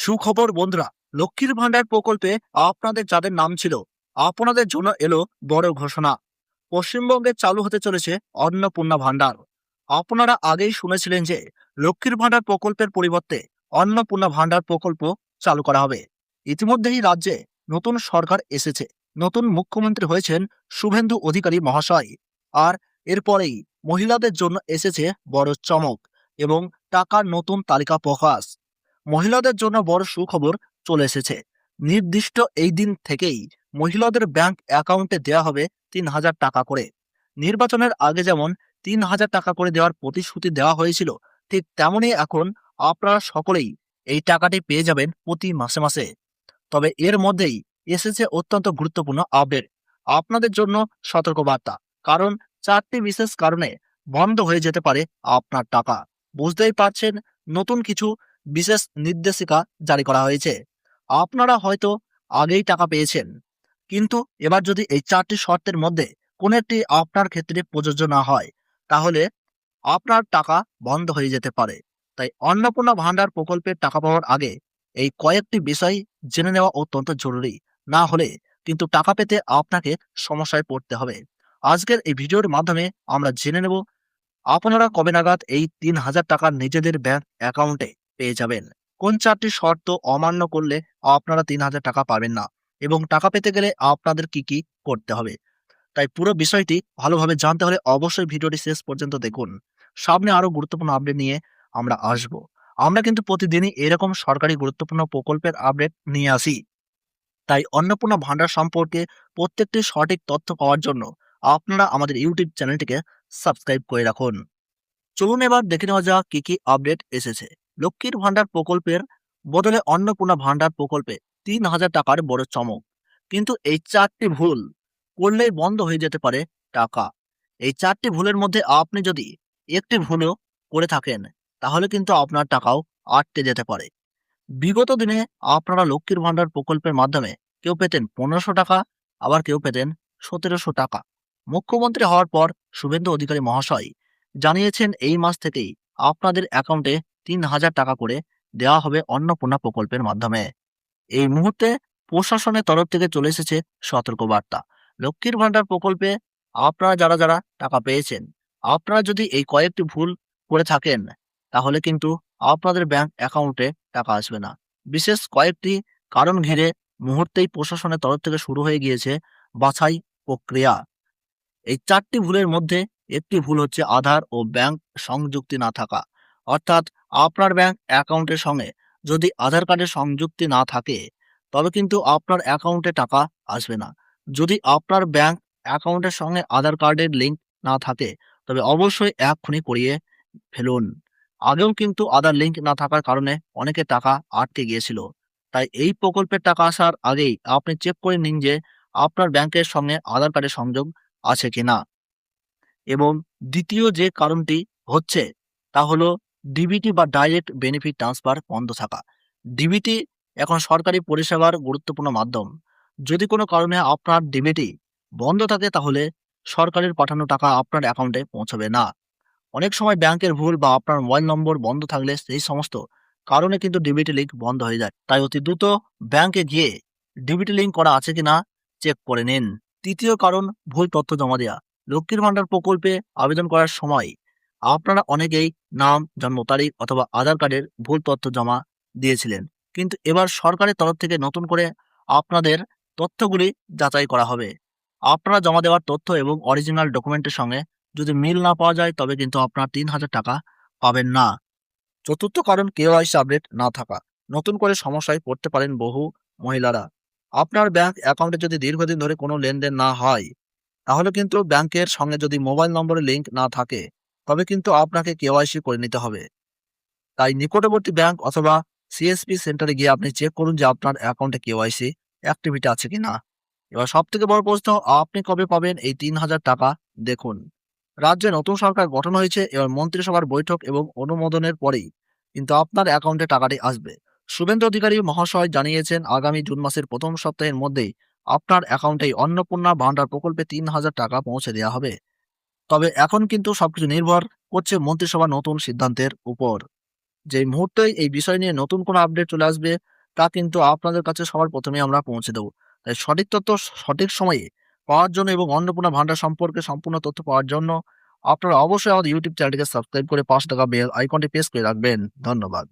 সুখবর বন্ধুরা, লক্ষ্মীর ভান্ডার প্রকল্পে আপনাদের যাদের নাম ছিল, আপনাদের জন্য এলো বড় ঘোষণা। পশ্চিমবঙ্গে চালু হতে চলেছে অন্নপূর্ণা ভান্ডার। আপনারা আগেই শুনেছিলেন যে লক্ষ্মীর ভান্ডার প্রকল্পের পরিবর্তে অন্নপূর্ণা ভান্ডার প্রকল্প চালু করা হবে। ইতিমধ্যেই রাজ্যে নতুন সরকার এসেছে, নতুন মুখ্যমন্ত্রী হয়েছেন শুভেন্দু অধিকারী মহাশয়। আর এরপরেই মহিলাদের জন্য এসেছে বড় চমক এবং টাকার নতুন তালিকা প্রকাশ। মহিলাদের জন্য বড় সুখবর চলে এসেছে। নির্দিষ্ট এই দিন থেকেই মহিলাদের ব্যাংক অ্যাকাউন্টে দেওয়া হবে ৩,০০০ টাকা করে। নির্বাচনের আগে যেমন ৩,০০০ টাকা করে দেওয়ার প্রতিশ্রুতি দেওয়া হয়েছিল, ঠিক তেমনই এখন আপনারা সকলেই এই টাকাটি পেয়ে যাবেন প্রতি মাসে মাসে। তবে এর মধ্যেই এসেছে অত্যন্ত গুরুত্বপূর্ণ আপডেট আপনাদের জন্য। সতর্কবার্তা, কারণ 4টি বিশেষ কারণে বন্ধ হয়ে যেতে পারে আপনার টাকা। বুঝতেই পারছেন, নতুন কিছু বিশেষ নির্দেশিকা জারি করা হয়েছে। আপনারা হয়তো আগেই টাকা পেয়েছেন, কিন্তু এবার যদি এই 4টি শর্তের মধ্যে কোনো একটি আপনার ক্ষেত্রে প্রযোজ্য না হয়, তাহলে আপনার টাকা বন্ধ হয়ে যেতে পারে। তাই অন্নপূর্ণা ভান্ডার প্রকল্পের টাকা পাওয়ার আগে এই কয়েকটি বিষয় জেনে নেওয়া অত্যন্ত জরুরি। না হলে কিন্তু টাকা পেতে আপনাকে সমস্যায় পড়তে হবে। আজকের এই ভিডিওর মাধ্যমে আমরা জেনে নেব আপনারা কবে নাগাদ এই ৩,০০০ টাকা নিজেদের ব্যাংক অ্যাকাউন্টে পেয়ে যাবেন, কোন 4টি শর্ত অমান্য করলে আপনারা ৩,০০০ টাকা পাবেন না, এবং টাকা পেতে গেলে আপনাদের কি কি করতে হবে। তাই পুরো বিষয়টি ভালোভাবে জানতে হলে অবশ্যই ভিডিওটি শেষ পর্যন্ত দেখুন। সামনে আরো গুরুত্বপূর্ণ আপডেট নিয়ে আমরা আসব। আমরা কিন্তু প্রতিদিনই এরকম সরকারি গুরুত্বপূর্ণ প্রকল্পের আপডেট নিয়ে আসি। তাই অন্নপূর্ণা ভান্ডার সম্পর্কে প্রত্যেকটি সঠিক তথ্য পাওয়ার জন্য আপনারা আমাদের ইউটিউব চ্যানেলটিকে সাবস্ক্রাইব করে রাখুন। চলুন এবার দেখে নেওয়া যাক কি কি আপডেট এসেছে। লক্ষ্মীর ভান্ডার প্রকল্পের বদলে অন্নপূর্ণা ভান্ডার প্রকল্পে ৩,০০০ টাকার বড় চমক। কিন্তু এই 4টি ভুল করলেই বন্ধ হয়ে যেতে পারে টাকা। এই 4টি ভুলের মধ্যে আপনি যদি একটি ভুলও করে থাকেন, তাহলে কিন্তু আপনার টাকাও আটকে যেতে পারে। বিগত দিনে আপনারা লক্ষ্মীর ভান্ডার প্রকল্পের মাধ্যমে কেউ পেতেন ১৫০০ টাকা, আবার কেউ পেতেন ১৭০০ টাকা। মুখ্যমন্ত্রী হওয়ার পর শুভেন্দু অধিকারী মহাশয় জানিয়েছেন এই মাস থেকেই আপনাদের অ্যাকাউন্টে ৩,০০০ টাকা করে দেওয়া হবে অন্নপূর্ণা প্রকল্পের মাধ্যমে। এই মুহূর্তে প্রশাসনের তরফ থেকে চলে এসেছে সতর্কবার্তা। লক্ষ্মীর ভান্ডার প্রকল্পে আপনারা যারা যারা টাকা পেয়েছেন, আপনারা যদি এই কয়েকটি ভুল করে থাকেন, তাহলে কিন্তু আপনাদের ব্যাংক অ্যাকাউন্টে টাকা আসবে না। বিশেষ কয়েকটি কারণ ঘিরে মুহূর্তেই প্রশাসনের তরফ থেকে শুরু হয়ে গিয়েছে বাছাই প্রক্রিয়া। এই 4টি ভুলের মধ্যে একটি ভুল হচ্ছে আধার ও ব্যাংক সংযুক্তি না থাকা। অর্থাৎ আপনার ব্যাংক অ্যাকাউন্টের সঙ্গে যদি আধার কার্ডের সংযুক্তি না থাকে, তবে কিন্তু আপনার অ্যাকাউন্টে টাকা আসবে না। যদি আপনার ব্যাংক অ্যাকাউন্টের সঙ্গে আধার কার্ডের লিঙ্ক না থাকে, তবে অবশ্যই এক্ষুনি করিয়ে ফেলুন। আগেও কিন্তু আধার লিঙ্ক না থাকার কারণে অনেকে টাকা আটকে গিয়েছিল। তাই এই প্রকল্পের টাকা আসার আগেই আপনি চেক করে নিন যে আপনার ব্যাংকের সঙ্গে আধার কার্ডের সংযোগ আছে কিনা। এবং দ্বিতীয় যে কারণটি হচ্ছে, তা হলো ডিবিটি বা ডাইরেক্ট বেনিফিট ট্রান্সফার বন্ধ থাকা। ডিবিটি এখন সরকারি পরিষেবার গুরুত্বপূর্ণ মাধ্যম। যদি কোনো কারণে আপনার ডিবিটি বন্ধ থাকে, তাহলে সরকারের পাঠানো টাকা আপনার অ্যাকাউন্টে পৌঁছবে না। অনেক সময় ব্যাংকের ভুল বা আপনার মোবাইল নম্বর বন্ধ থাকলে সেই সমস্ত কারণে কিন্তু ডিবিটি লিঙ্ক বন্ধ হয়ে যায়। তাই অতি দ্রুত ব্যাংকে গিয়ে ডিবিটি লিঙ্ক করা আছে কিনা চেক করে নিন। তৃতীয় কারণ, ভুল তথ্য জমা দেওয়া। লক্ষ্মীর ভান্ডার প্রকল্পে আবেদন করার সময় আপনারা অনেকেই নাম, জন্ম তারিখ অথবা আধার কার্ডের ভুল তথ্য জমা দিয়েছিলেন। কিন্তু এবার সরকারের তরফ থেকে নতুন করে আপনাদের তথ্যগুলি যাচাই করা হবে। আপনারা জমা দেওয়ার তথ্য এবং অরিজিনাল ডকুমেন্টের সঙ্গে যদি মিল না পাওয়া যায়, তবে কিন্তু আপনার ৩,০০০ টাকা পাবেন না। চতুর্থ কারণ, কেওয়াইসি আপডেট না থাকা। নতুন করে সমস্যায় পড়তে পারেন বহু মহিলারা। আপনার ব্যাংক অ্যাকাউন্টে যদি দীর্ঘদিন ধরে কোনো লেনদেন না হয়, তাহলে কিন্তু ব্যাংকের সঙ্গে যদি মোবাইল নম্বরের লিঙ্ক না থাকে, তবে কিন্তু আপনাকে কেওয়াইসি করে নিতে হবে। তাই নিকটবর্তী ব্যাংক অথবা সিএসপি সেন্টারে গিয়ে আপনি চেক করুন যে আপনার অ্যাকাউন্টে কেওয়াইসি অ্যাক্টিভিটি আছে কিনা। এবার সবথেকে বড় প্রশ্ন, আপনি কবে পাবেন এই ৩,০০০ টাকা? দেখুন, রাজ্যে নতুন সরকার গঠন হয়েছে। এবার মন্ত্রিসভার বৈঠক এবং অনুমোদনের পরেই কিন্তু আপনার অ্যাকাউন্টে টাকাটি আসবে। শুভেন্দু অধিকারী মহাশয় জানিয়েছেন আগামী জুন মাসের প্রথম সপ্তাহের মধ্যেই আপনার অ্যাকাউন্টে অন্নপূর্ণা ভান্ডার প্রকল্পে ৩,০০০ টাকা পৌঁছে দেওয়া হবে। তবে এখন কিন্তু সবকিছু নির্ভর করছে মন্ত্রিসভার নতুন সিদ্ধান্তের উপর। যে মুহূর্তেই এই বিষয় নিয়ে নতুন কোনো আপডেট চলে আসবে, তা কিন্তু আপনাদের কাছে সবার প্রথমেই আমরা পৌঁছে দেবো। তাই সঠিক তথ্য সঠিক সময়ে পাওয়ার জন্য এবং অন্নপূর্ণা ভান্ডার সম্পর্কে সম্পূর্ণ তথ্য পাওয়ার জন্য আপনারা অবশ্যই আমাদের ইউটিউব চ্যানেলটিকে সাবস্ক্রাইব করে পাশে থাকা বেল আইকনটি প্রেস করে রাখবেন। ধন্যবাদ।